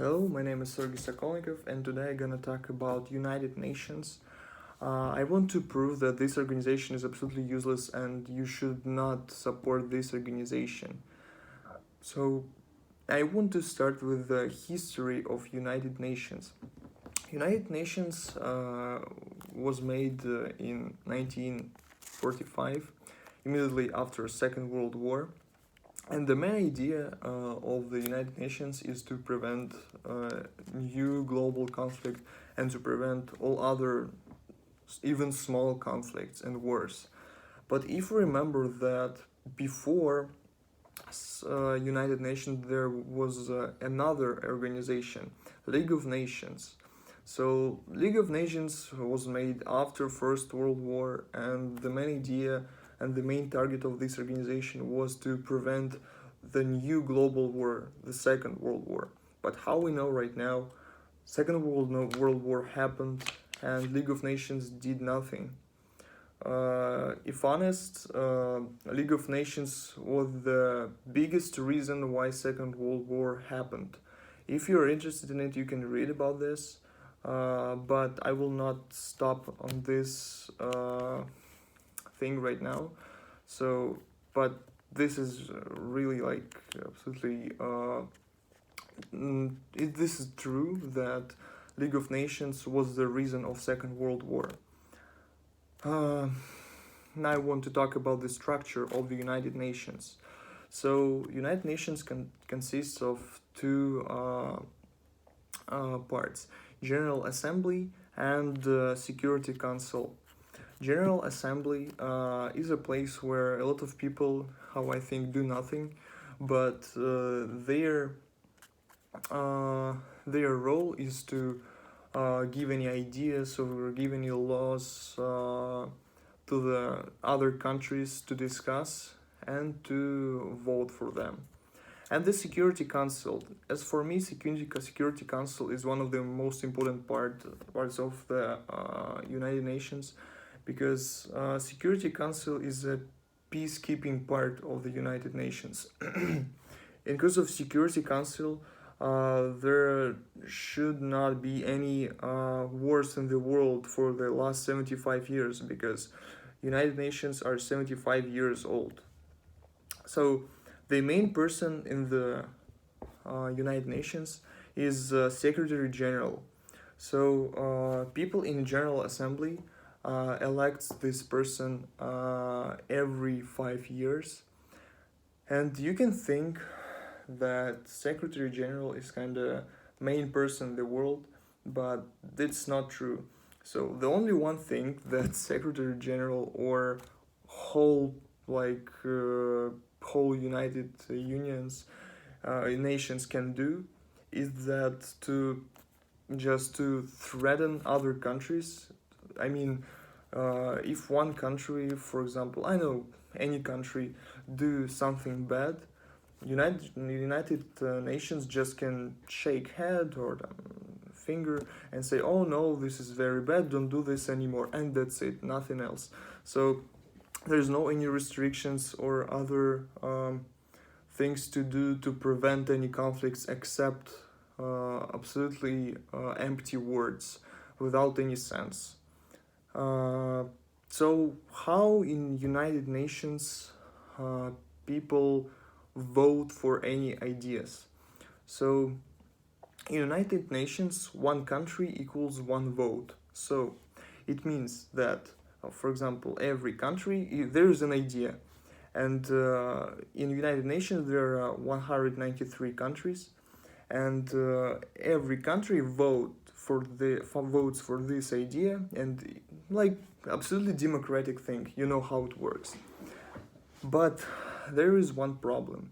Hello, my name is Sergei Sokolnikov, and today I'm gonna talk about United Nations. I want to prove that this organization is absolutely useless and you should not support this organization. So, I want to start with the history of United Nations. United Nations was made in 1945, immediately after Second World War. And the main idea of the United Nations is to prevent new global conflict and to prevent all other, even small conflicts and wars. But if we remember that before United Nations, there was another organization, League of Nations. So League of Nations was made after First World War, and the main idea and the main target of this organization was to prevent the new global war, the Second World War. But how we know right now, Second World War happened and League of Nations did nothing. If honest, League of Nations was the biggest reason why Second World War happened. If you're interested in it, you can read about this, but I will not stop on this thing right now. So, but this is really like absolutely. This is true that League of Nations was the reason of Second World War. Now I want to talk about the structure of the United Nations. So, United Nations consists of two parts: General Assembly and Security Council. General Assembly is a place where a lot of people, how I think, do nothing, but their role is to give any ideas or give any laws to the other countries to discuss and to vote for them. And the Security Council, as for me, Security Council is one of the most important parts of the United Nations, because Security Council is a peacekeeping part of the United Nations. In case of Security Council, there should not be any wars in the world for the last 75 years, because United Nations are 75 years old. So the main person in the United Nations is Secretary General. So people in General Assembly elects this person every 5 years, and you can think that Secretary General is kind of main person in the world, but that's not true. So the only one thing that Secretary General or whole whole United Nations can do is that to threaten other countries. I mean, if one country, for example, I know any country, do something bad, United Nations just can shake head or finger and say, "Oh no, this is very bad. Don't do this anymore," and that's it. Nothing else. So there's no any restrictions or other things to do to prevent any conflicts except absolutely empty words without any sense. So how in United Nations people vote for any ideas? So in United Nations, one country equals one vote. So it means that, for example, every country, there is an idea. And in United Nations, there are 193 countries. And every country votes for this idea, and like absolutely democratic thing. You know how it works. But there is one problem.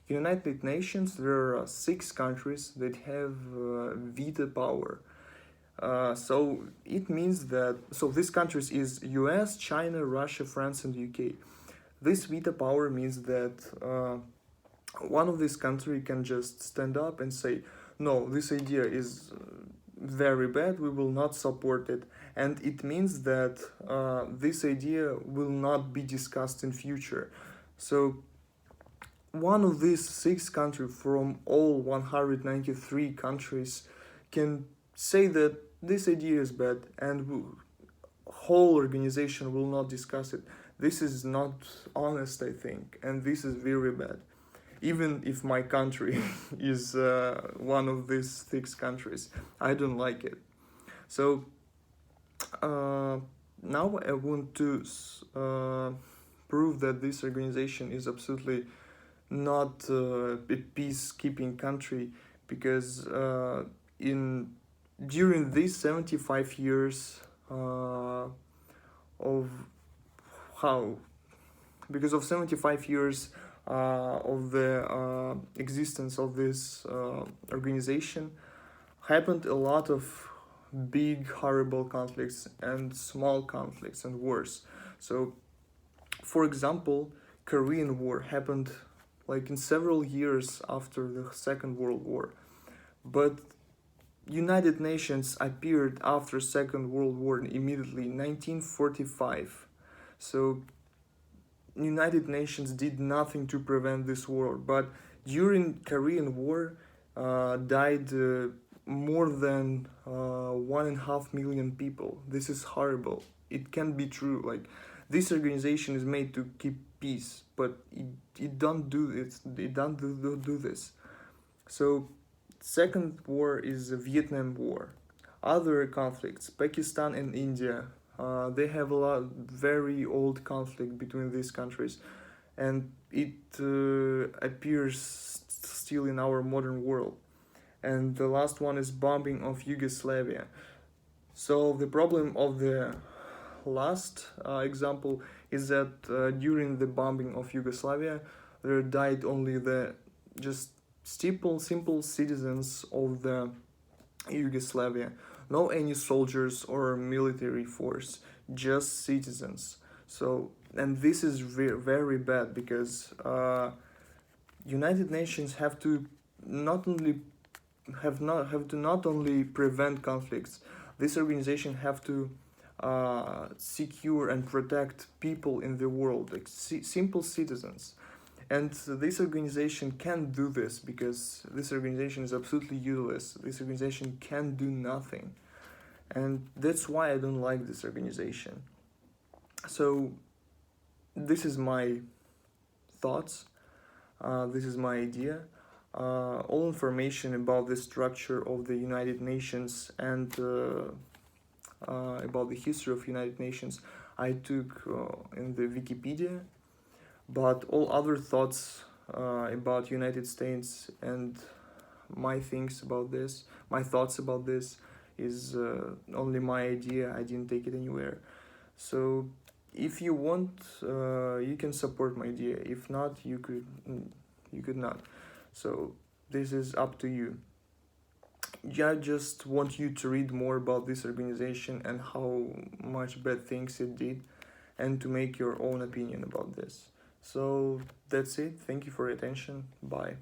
United Nations, there are 6 countries that have veto power. So it means that, so these countries is US, China, Russia, France, and UK. This veto power means that one of these countries can just stand up and say, no, this idea is very bad, we will not support it. And it means that this idea will not be discussed in future. So one of these 6 countries from all 193 countries can say that this idea is bad, and whole organization will not discuss it. This is not honest, I think, and this is very bad. Even if my country is one of these 6 countries, I don't like it. So now I want to prove that this organization is absolutely not a peacekeeping country, because during these 75 years of how because of 75 years of the existence of this organization, happened a lot of big horrible conflicts and small conflicts and wars. So for example, Korean War happened like in several years after the Second World War, but United Nations appeared after Second World War immediately in 1945. So United Nations did nothing to prevent this war, but during Korean War died more than 1.5 million people. This is horrible. It can't be true. Like, this organization is made to keep peace, but it don't do it. It don't do this. So Second war is the Vietnam War. Other conflicts, Pakistan and India, they have a very old conflict between these countries, and it appears still in our modern world. And the last one is bombing of Yugoslavia. So the problem of the last example is that during the bombing of Yugoslavia, there died only the just simple citizens of the Yugoslavia. No any soldiers or military force, just citizens. So, and this is very bad, because United Nations have to not only prevent conflicts. This organization have to secure and protect people in the world, like simple citizens. And this organization can't do this, because this organization is absolutely useless. This organization can do nothing. And that's why I don't like this organization. So this is my thoughts. This is my idea. All information about the structure of the United Nations and about the history of United Nations I took in the Wikipedia. But all other thoughts about United States and my thoughts about this is only my idea. I didn't take it anywhere. So if you want, you can support my idea. If not, you could not. So this is up to you. I just want you to read more about this organization and how much bad things it did, and to make your own opinion about this. So that's it. Thank you for your attention. Bye.